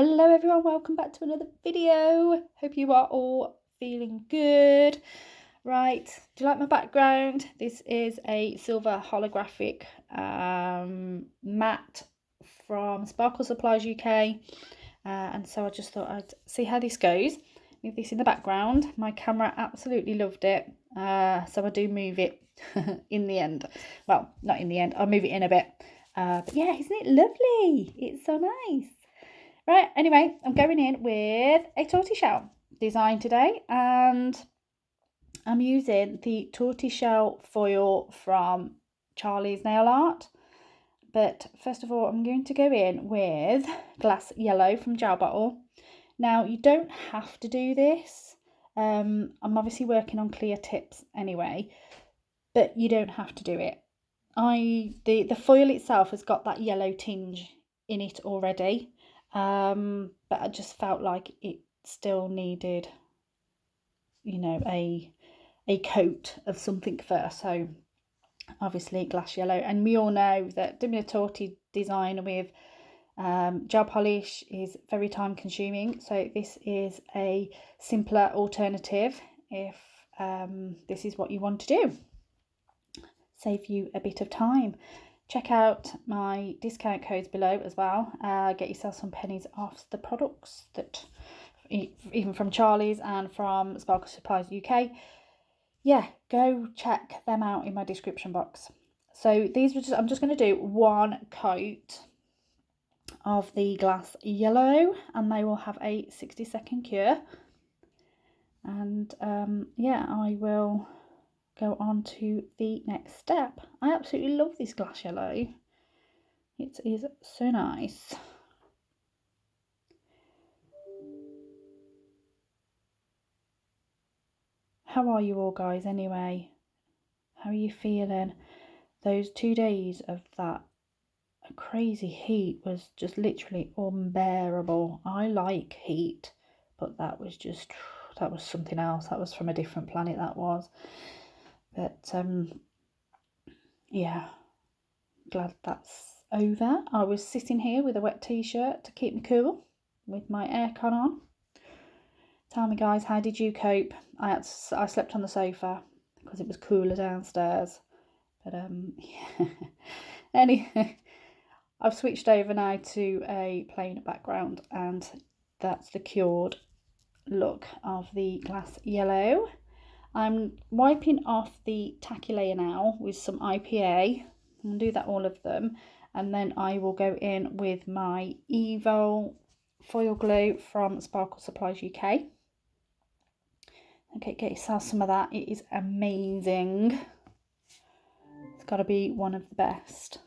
Hello everyone, welcome back to another video. Hope you are all feeling good. Right, do you like my background? This is a silver holographic matte from Sparkle Supplies UK, and so I just thought I'd see how this goes with this in the background. My camera absolutely loved it, so I do move it in the end. Well, not in the end, I'll move it in a bit, but yeah, isn't it lovely? It's so nice. Right, anyway, I'm going in with a tortie shell design today, and I'm using the tortie shell foil from Charlie's Nail Art. But first of all, I'm going to go in with glass yellow from Gel Bottle. Now, you don't have to do this. I'm obviously working on clear tips anyway, but you don't have to do it. The foil itself has got that yellow tinge in it already. But I just felt like it still needed, you know, a coat of something first. So obviously glass yellow, and we all know that doing a tortie design with gel polish is very time consuming, so this is a simpler alternative if this is what you want to do. Save you a bit of time. Check out my discount codes below as well. Get yourself some pennies off the products, that even from Charlie's and from Sparkle Supplies UK. Yeah, go check them out in my description box. So these were I'm just going to do one coat of the glass yellow, and they will have a 60-second cure. And yeah, I will go on to the next step. I absolutely love this glass yellow. It is so nice. How are you all guys anyway? How are you feeling? Those 2 days of that crazy heat was just literally unbearable. I like heat, but that was something else. That was from a different planet, that was. But yeah, glad that's over. I was sitting here with a wet t-shirt to keep me cool with my aircon on. Tell me guys, how did you cope? I slept on the sofa because it was cooler downstairs. But yeah. Anyway, I've switched over now to a plain background, and that's the cured look of the glass yellow. I'm wiping off the tacky layer now with some IPA. I'm going to do that all of them, and then I will go in with my Evo Foil Glue from Sparkle Supplies UK. Okay, get yourself some of that. It is amazing. It's got to be one of the best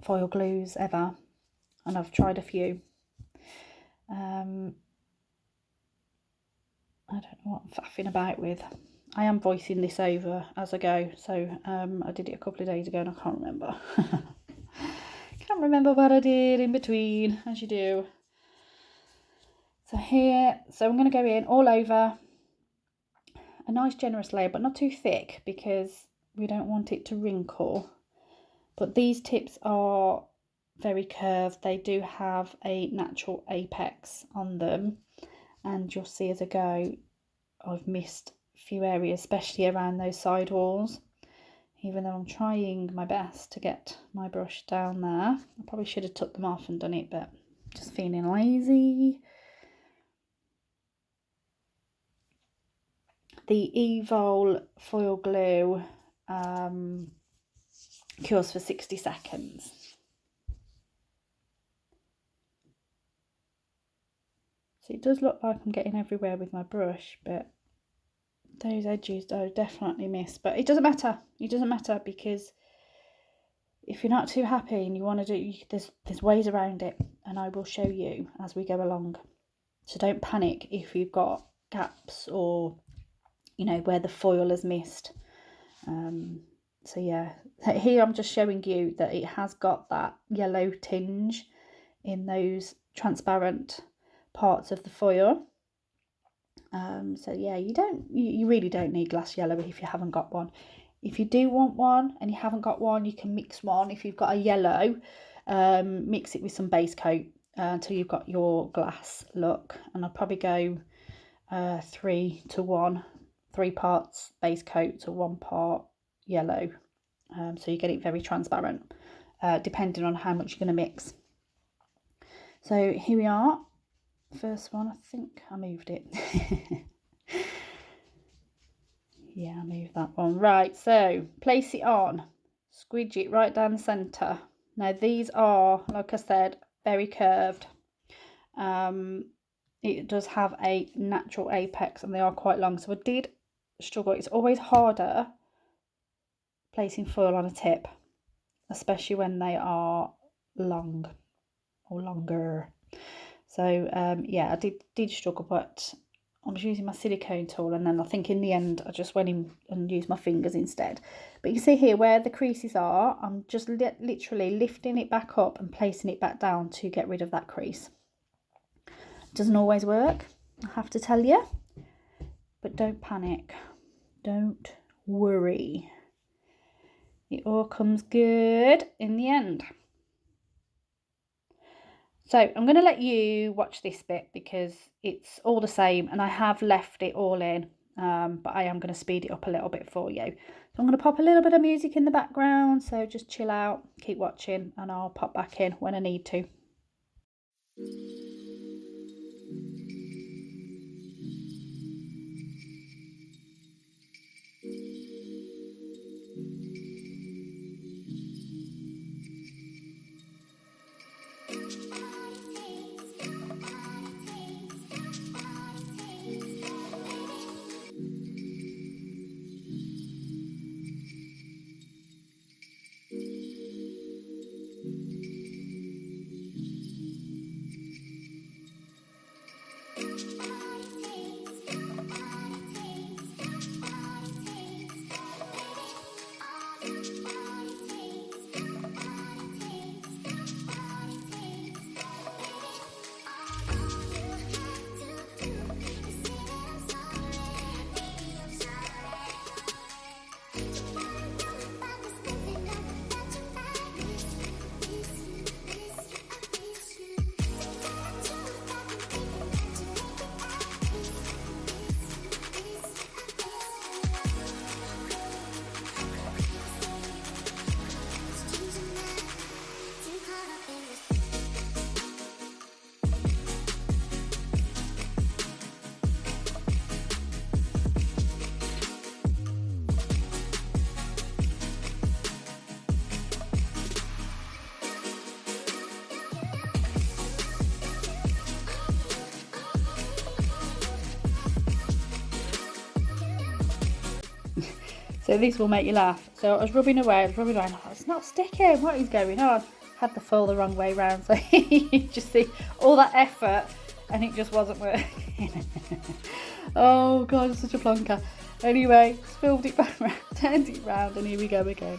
foil glues ever, and I've tried a few. I don't know what I'm faffing about with. I am voicing this over as I go, so I did it a couple of days ago and I can't remember. Can't remember what I did in between, as you do. So here, so I'm going to go in all over a nice generous layer, but not too thick because we don't want it to wrinkle. But these tips are very curved. They do have a natural apex on them, and you'll see as I go, I've missed a few areas, especially around those side walls, even though I'm trying my best to get my brush down there. I probably should have took them off and done it, but just feeling lazy. The Evo Foil Glue cures for 60 seconds. So it does look like I'm getting everywhere with my brush, but those edges are definitely missed. But it doesn't matter. It doesn't matter, because if you're not too happy and you want to do, there's ways around it, and I will show you as we go along. So don't panic if you've got gaps or, you know, where the foil has missed. So yeah, here I'm just showing you that it has got that yellow tinge in those transparent parts of the foil. So yeah, you really don't need glass yellow if you haven't got one. If you do want one and you haven't got one, you can mix one. If you've got a yellow, mix it with some base coat until you've got your glass look. And I'll probably go 3 to 1, 3 parts base coat to 1 part yellow, so you get it very transparent, depending on how much you're going to mix. So here we are, first one. I think I moved it. Yeah, I moved that one. Right, so place it on, squidge it right down the centre. Now these are, like I said, very curved. It does have a natural apex and they are quite long, so I did struggle. It's always harder placing foil on a tip, especially when they are long or longer. So yeah, I did struggle, but I was using my silicone tool, and then I think in the end I just went in and used my fingers instead. But you see here where the creases are, I'm just literally lifting it back up and placing it back down to get rid of that crease. Doesn't always work, I have to tell you, but don't panic, don't worry, it all comes good in the end. So I'm going to let you watch this bit because it's all the same, and I have left it all in, but I am going to speed it up a little bit for you. So I'm going to pop a little bit of music in the background, so just chill out, keep watching, and I'll pop back in when I need to. So this will make you laugh. So I was rubbing away, and I thought, it's not sticking, what is going on? Had the foil the wrong way round, so you just see all that effort and it just wasn't working. Oh god, I'm such a plonker. Anyway, spilled it back round, turned it round, and here we go again.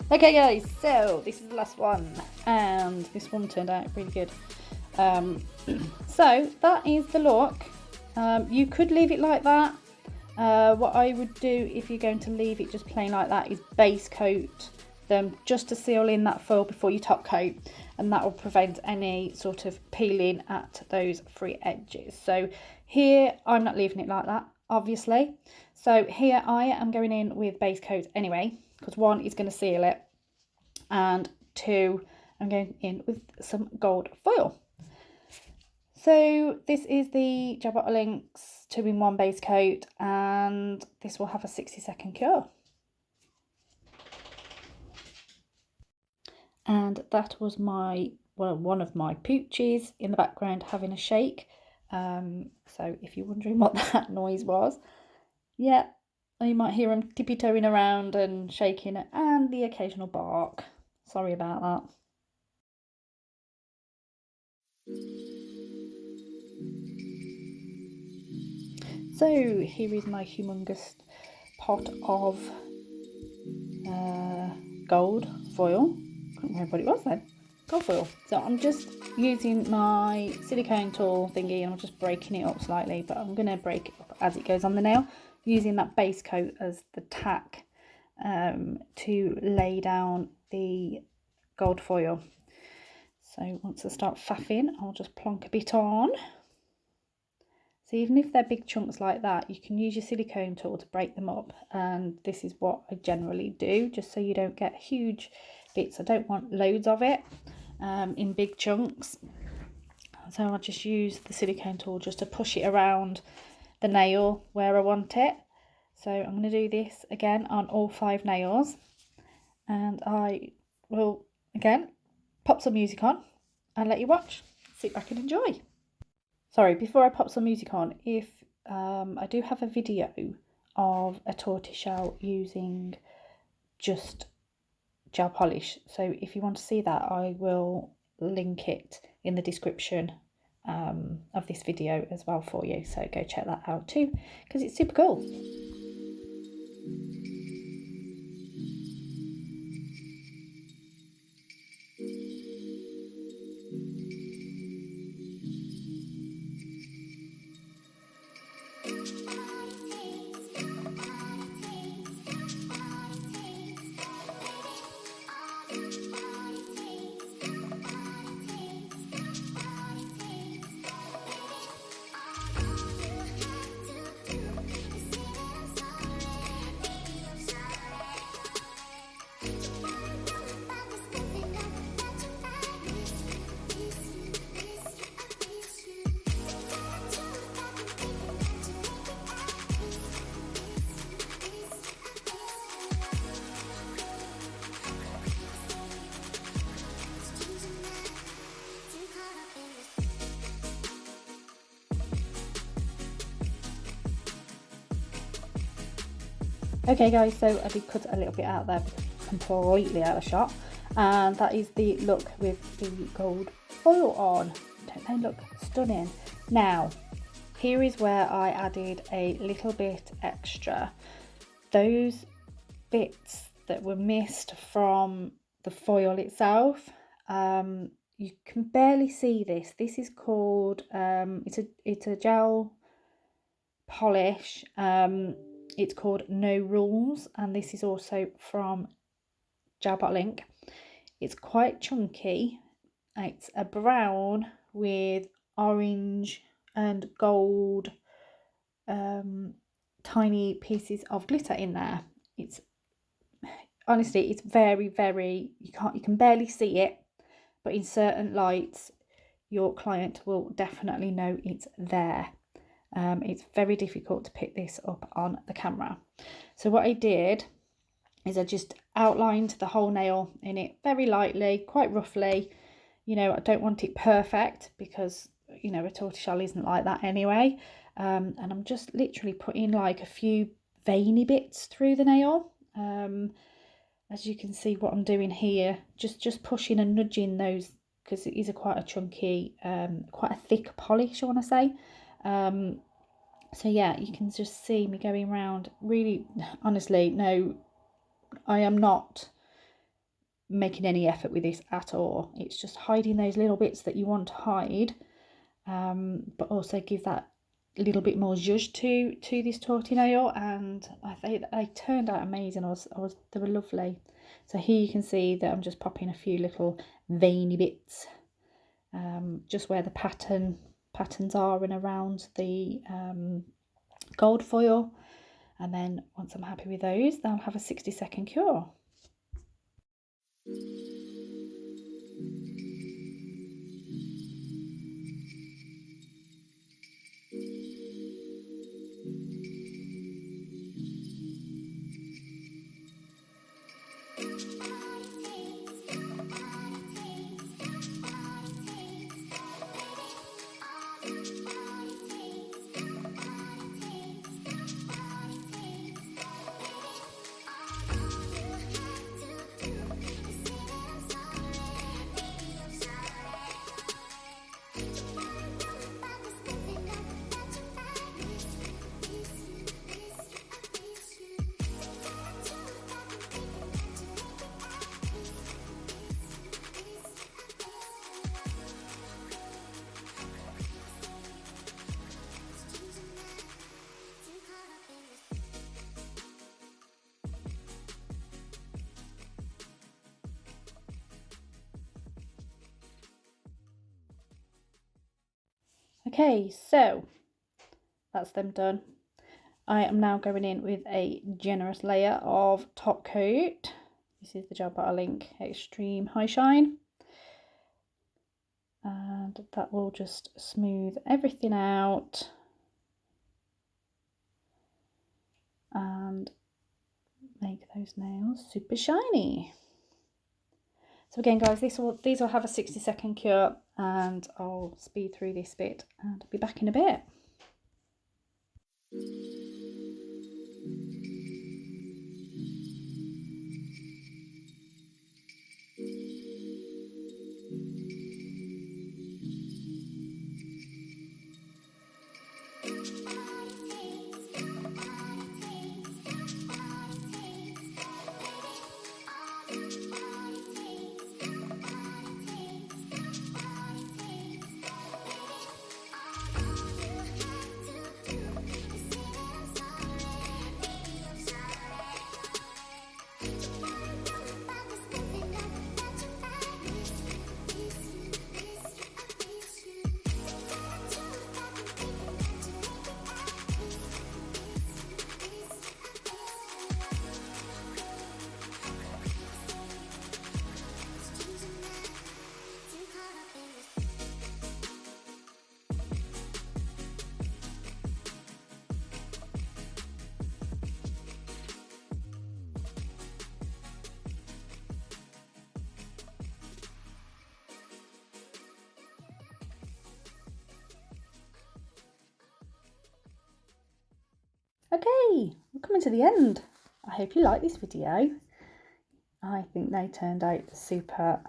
Okay guys, so this is the last one, and this one turned out really good. So that is the look. You could leave it like that. What I would do if you're going to leave it just plain like that is base coat them just to seal in that foil before you top coat, and that will prevent any sort of peeling at those free edges. So here I'm not leaving it like that, obviously. So here I am going in with base coat anyway, because one is going to seal it, and two, I'm going in with some gold foil. So this is the Gel Bottle Inks 2-in-1 base coat, and this will have a 60-second cure. And that was my, well, one of my pooches in the background having a shake. So if you're wondering what that noise was, yeah, you might hear him tippy-toeing around and shaking, and the occasional bark. Sorry about that. So here is my humongous pot of gold foil. Couldn't remember what it was then. Gold foil. So I'm just using my silicone tool thingy, and I'm just breaking it up slightly, but I'm going to break it up as it goes on the nail, using that base coat as the tack to lay down the gold foil. So once I start faffing, I'll just plonk a bit on. So even if they're big chunks like that, you can use your silicone tool to break them up, and this is what I generally do, just so you don't get huge bits. I don't want loads of it in big chunks, so I just use the silicone tool just to push it around the nail where I want it. So I'm going to do this again on all 5 nails, and I will again pop some music on and let you watch. Sit back and enjoy. Sorry, before I pop some music on, if I do have a video of a tortie shell using just gel polish, so if you want to see that, I will link it in the description of this video as well for you, so go check that out too, because it's super cool. Okay guys, so I did cut a little bit out there, completely out of shot, and that is the look with the gold foil on. Don't they look stunning? Now, here is where I added a little bit extra. Those bits that were missed from the foil itself, you can barely see this. This is called, it's a gel polish. It's called No Rules, and this is also from Gel Bottle Ink. It's quite chunky. It's a brown with orange and gold tiny pieces of glitter in there. It's honestly, it's very, very, you can barely see it, but in certain lights your client will definitely know it's there. It's very difficult to pick this up on the camera. So what I did is I just outlined the whole nail in it very lightly, quite roughly. You know, I don't want it perfect because, you know, a tortoiseshell isn't like that anyway. And I'm just literally putting like a few veiny bits through the nail. As you can see what I'm doing here, just pushing and nudging those, because it is quite a chunky, quite a thick polish, I want to say. So yeah, you can just see me going around. Really, honestly, no, I am not making any effort with this at all. It's just hiding those little bits that you want to hide, but also give that little bit more zhuzh to this Tortie nail. And they turned out amazing. They were lovely. So here you can see that I'm just popping a few little veiny bits, just where the patterns are and around the gold foil. And then once I'm happy with those, they'll have a 60-second cure. Okay, so that's them done. I am now going in with a generous layer of top coat. This is the Gel Bottle Link Extreme High Shine. And that will just smooth everything out and make those nails super shiny. So again, guys, these will have a 60-second cure, and I'll speed through this bit and I'll be back in a bit. Okay, we're coming to the end. I hope you like this video. I think they turned out super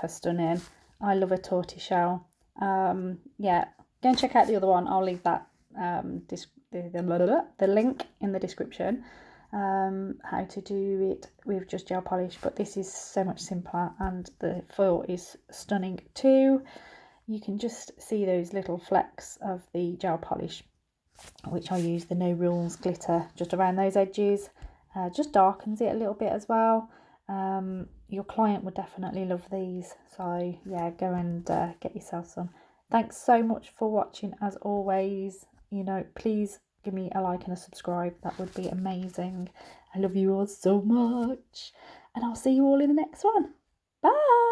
stunning. I love a tortie shell. Yeah, go and check out the other one. I'll leave that the link in the description, how to do it with just gel polish. But this is so much simpler, and the foil is stunning too. You can just see those little flecks of the gel polish, which I use the No Rules glitter just around those edges. Just darkens it a little bit as well. Your client would definitely love these, so yeah, go and get yourself some. Thanks so much for watching. As always, you know, please give me a like and a subscribe. That would be amazing. I love you all so much, and I'll see you all in the next one. Bye.